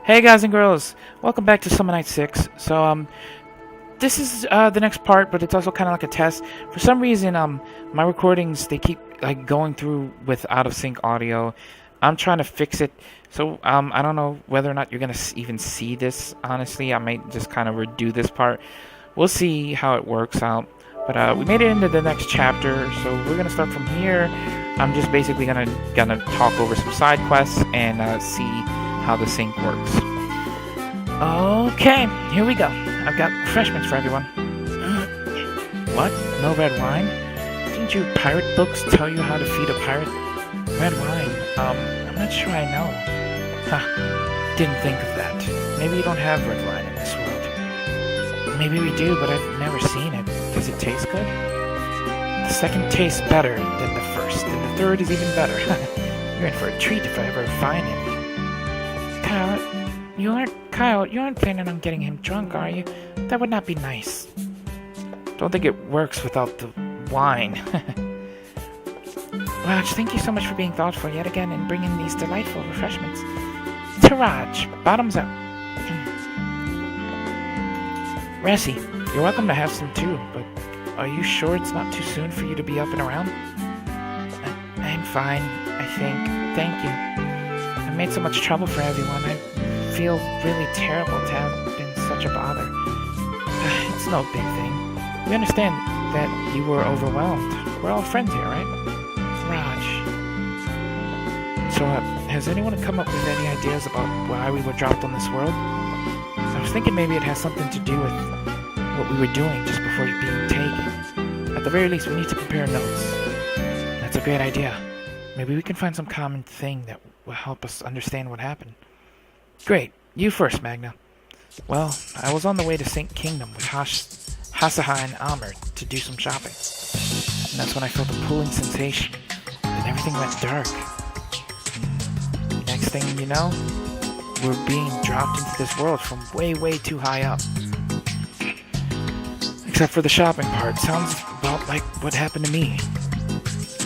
Hey guys and girls, welcome back to Summer Night 6. This is the next part, but it's also kind of like a test. For some reason, my recordings, they keep like going through with out of sync audio. I'm trying to fix it, so I don't know whether or not you're gonna even see this. Honestly, I might just kind of redo this part. We'll see how it works out. But we made it into the next chapter, so we're gonna start from here. I'm just basically gonna talk over some side quests and see how the sync works. Okay, here we go. I've got refreshments for everyone. What? No red wine? Didn't your pirate books tell you how to feed a pirate? Red wine? I'm not sure I know. Huh, didn't think of that. Maybe you don't have red wine in this world. Maybe we do, but I've never seen it. Does it taste good? The second tastes better than the first, and the third is even better. You're in for a treat if I ever find him. Kyle, you aren't planning on getting him drunk, are you? That would not be nice. Don't think it works without the wine. Raj, thank you so much for being thoughtful yet again and bringing these delightful refreshments. To Raj, bottoms up. Reci, you're welcome to have some too, but are you sure it's not too soon for you to be up and around? I'm fine, I think. Thank you. I made so much trouble for everyone. I feel really terrible to have been such a bother. It's no big thing. We understand that you were overwhelmed. We're all friends here, right? Raj. So, has anyone come up with any ideas about why we were dropped on this world? I was thinking maybe it has something to do with what we were doing just before being taken. At the very least, we need to compare notes. That's a great idea. Maybe we can find some common thing that will help us understand what happened. Great. You first, Magna. Well, I was on the way to St. Kingdom with Hasaha and Amr to do some shopping. And that's when I felt a pulling sensation. And everything went dark. Next thing you know, we're being dropped into this world from way, way too high up. Except for the shopping part. Sounds about like what happened to me.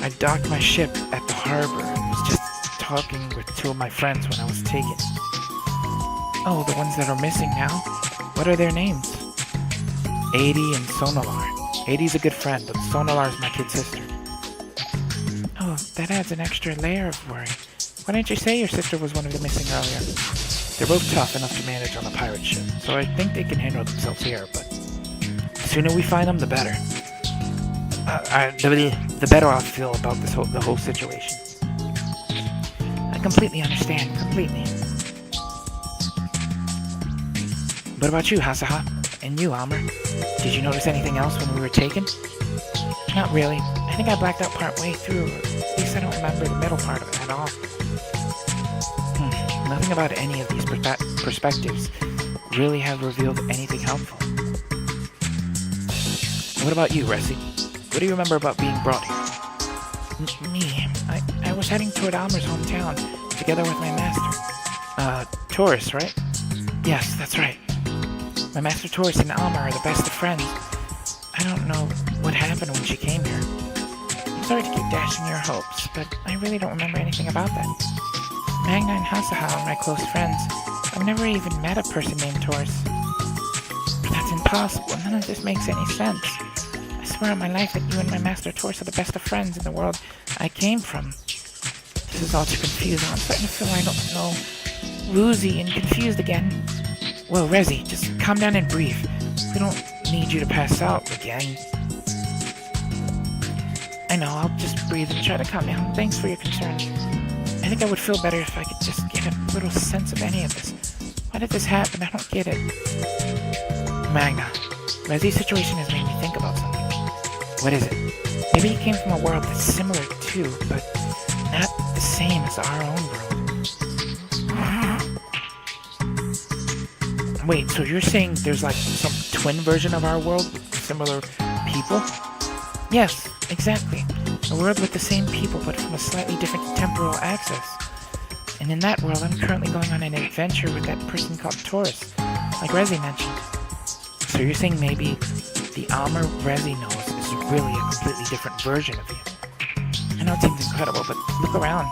I docked my ship at the harbor and was just talking with two of my friends when I was taken. Oh, the ones that are missing now? What are their names? Adi and Sonalar. Adi's a good friend, but Sonalar's my kid sister. Oh, that adds an extra layer of worry. Why didn't you say your sister was one of the missing earlier? They're both tough enough to manage on a pirate ship, so I think they can handle themselves here, but the sooner we find them, the better. The better I'll feel about the whole situation. I completely understand, completely. What about you, Hasaha? And you, Amr? Did you notice anything else when we were taken? Not really. I think I blacked out part way through, or at least I don't remember the middle part of it at all. Nothing about any of these perspectives really have revealed anything helpful. What about you, Reci? What do you remember about being brought here? Me? I was heading toward Amr's hometown, together with my master. Taurus, right? Yes, that's right. My master Taurus and Amr are the best of friends. I don't know what happened when she came here. I'm sorry to keep dashing your hopes, but I really don't remember anything about that. Magna and Hasaha are my close friends. I've never even met a person named Taurus. But that's impossible. None of this makes any sense. I swear on my life that you and my master Taurus are the best of friends in the world I came from. This is all too confusing. I'm starting to feel I don't know. Woozy and confused again. Whoa, Rezi, just calm down and breathe. We don't need you to pass out again. I know, I'll just breathe and try to calm down. Thanks for your concern. I think I would feel better if I could just get a little sense of any of this. Why did this happen? I don't get it. Magna, Rezi's situation has made me think about something. What is it? Maybe he came from a world that's similar too, but not the same as our own world. Wait, so you're saying there's like some twin version of our world with similar people? Yes, exactly. A world with the same people but from a slightly different temporal axis. And in that world, I'm currently going on an adventure with that person called Taurus, like Rezi mentioned. So you're saying maybe the Amr Rezi knows is really a completely different version of you. I know it seems incredible, but look around.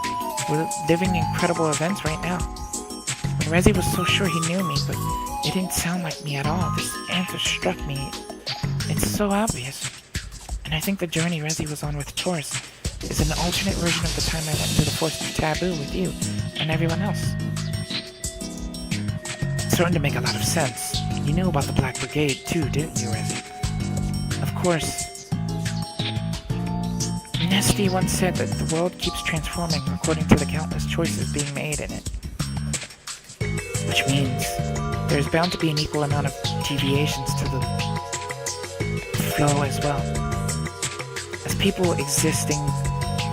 We're living incredible events right now. When Rezi was so sure he knew me, but it didn't sound like me at all. This answer struck me. It's so obvious. And I think the journey Rezi was on with Taurus is an alternate version of the time I went into the Forest Taboo with you and everyone else. It's starting to make a lot of sense. You knew about the Black Brigade too, didn't you, Rezi? Of course. Nesty once said that the world keeps transforming according to the countless choices being made in it. Which means there's bound to be an equal amount of deviations to the flow as well. As people existing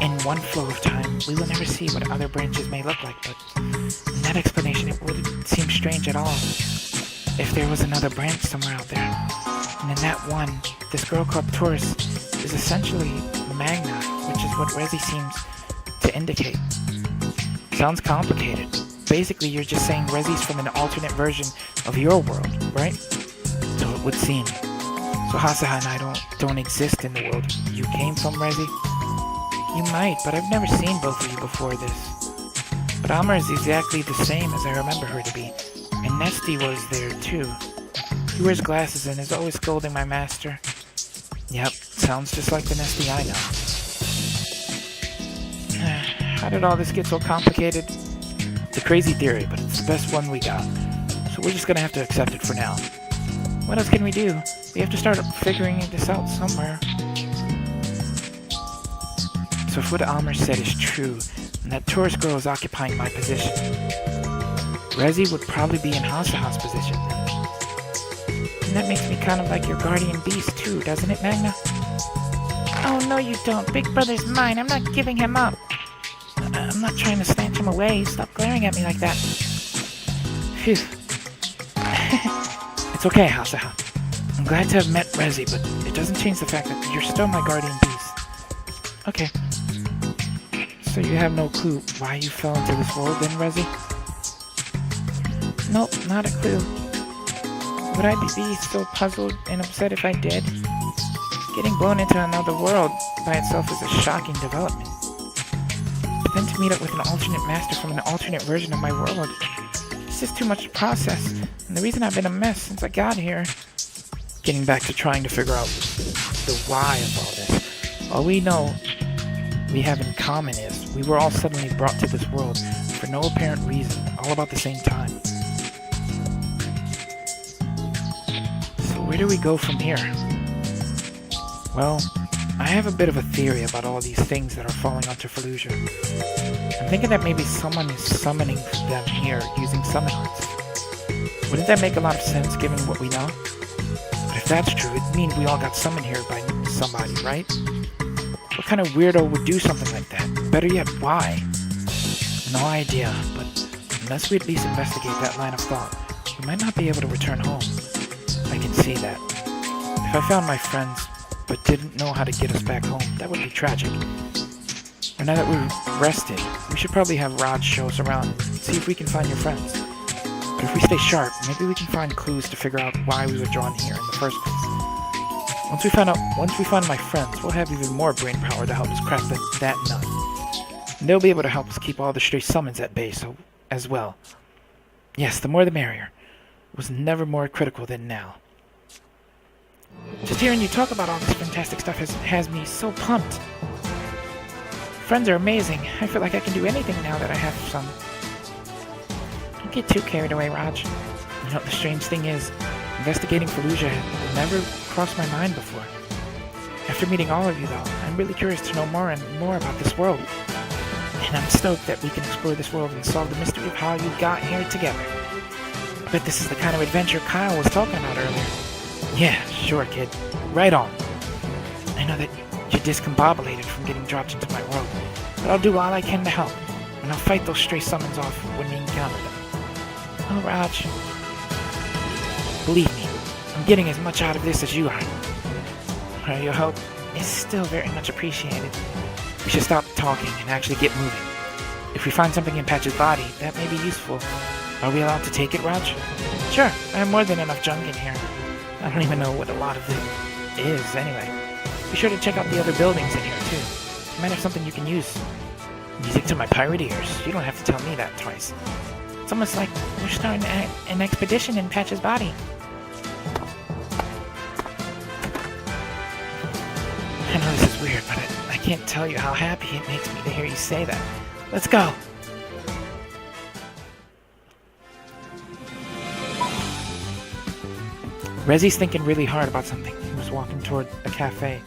in one flow of time, we will never see what other branches may look like, but in that explanation it wouldn't seem strange at all if there was another branch somewhere out there. And in that one, this girl called Taurus is essentially Magna, which is what Rezi seems to indicate. Sounds complicated. Basically, you're just saying Rezi's from an alternate version of your world, right? So it would seem. So Hasaha and I don't exist in the world you came from, Rezi? You might, but I've never seen both of you before this. But Amr is exactly the same as I remember her to be. And Nesty was there too. He wears glasses and is always scolding my master. Yep, sounds just like the Nesty I know. How did all this get so complicated? It's a crazy theory, but it's the best one we got. So we're just gonna have to accept it for now. What else can we do? We have to start figuring this out somewhere. So if what Almer said is true, and that Taurus girl is occupying my position, Rezi would probably be in Hasaha's position. And that makes me kind of like your guardian beast too, doesn't it, Magna? Oh, no you don't. Big Brother's mine. I'm not giving him up. I'm not trying to snatch him away. Stop glaring at me like that. Phew. It's okay, Hasaha. I'm glad to have met Rezi, but it doesn't change the fact that you're still my guardian beast. Okay. So you have no clue why you fell into this world then, Rezi? Nope, not a clue. Would I be so puzzled and upset if I did? Getting blown into another world by itself is a shocking development. But then to meet up with an alternate master from an alternate version of my world, it's just too much to process. And the reason I've been a mess since I got here. Getting back to trying to figure out the why of all this. All we know we have in common is we were all suddenly brought to this world for no apparent reason, all about the same time. So where do we go from here? Well, I have a bit of a theory about all these things that are falling onto Fallujah. I'm thinking that maybe someone is summoning them here using summon arts. Wouldn't that make a lot of sense given what we know? But if that's true, it'd mean we all got summoned here by somebody, right? What kind of weirdo would do something like that? Better yet, why? No idea, but unless we at least investigate that line of thought, we might not be able to return home. I can see that. If I found my friends, but didn't know how to get us back home, that would be tragic. And now that we're rested, we should probably have Raj show us around and see if we can find your friends. But if we stay sharp, maybe we can find clues to figure out why we were drawn here in the first place. Once we find my friends, we'll have even more brain power to help us crack that nut. And they'll be able to help us keep all the stray summons at bay as well. Yes, the more the merrier. It was never more critical than now. Just hearing you talk about all this fantastic stuff has me so pumped. Friends are amazing. I feel like I can do anything now that I have some. Don't get too carried away, Raj. You know, the strange thing is, investigating Fallujah had never crossed my mind before. After meeting all of you, though, I'm really curious to know more and more about this world. And I'm stoked that we can explore this world and solve the mystery of how you got here together. I bet this is the kind of adventure Kyle was talking about earlier. Yeah, sure, kid. Right on. I know that you're discombobulated from getting dropped into my world, but I'll do all I can to help, and I'll fight those stray summons off when we encounter them. Oh, Raj. Believe me, I'm getting as much out of this as you are. Your help is still very much appreciated. We should stop talking and actually get moving. If we find something in Patch's body, that may be useful. Are we allowed to take it, Raj? Sure, I have more than enough junk in here. I don't even know what a lot of it is, anyway. Be sure to check out the other buildings in here, too. You might have something you can use. Music to my pirate ears. You don't have to tell me that twice. It's almost like we're starting an expedition in Patch's body. I know this is weird, but I can't tell you how happy it makes me to hear you say that. Let's go! Rezi's thinking really hard about something. He was walking toward a cafe.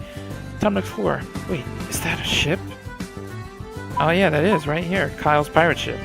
Time to explore. Wait, is that a ship? Oh yeah, that is, right here. Kyle's pirate ship.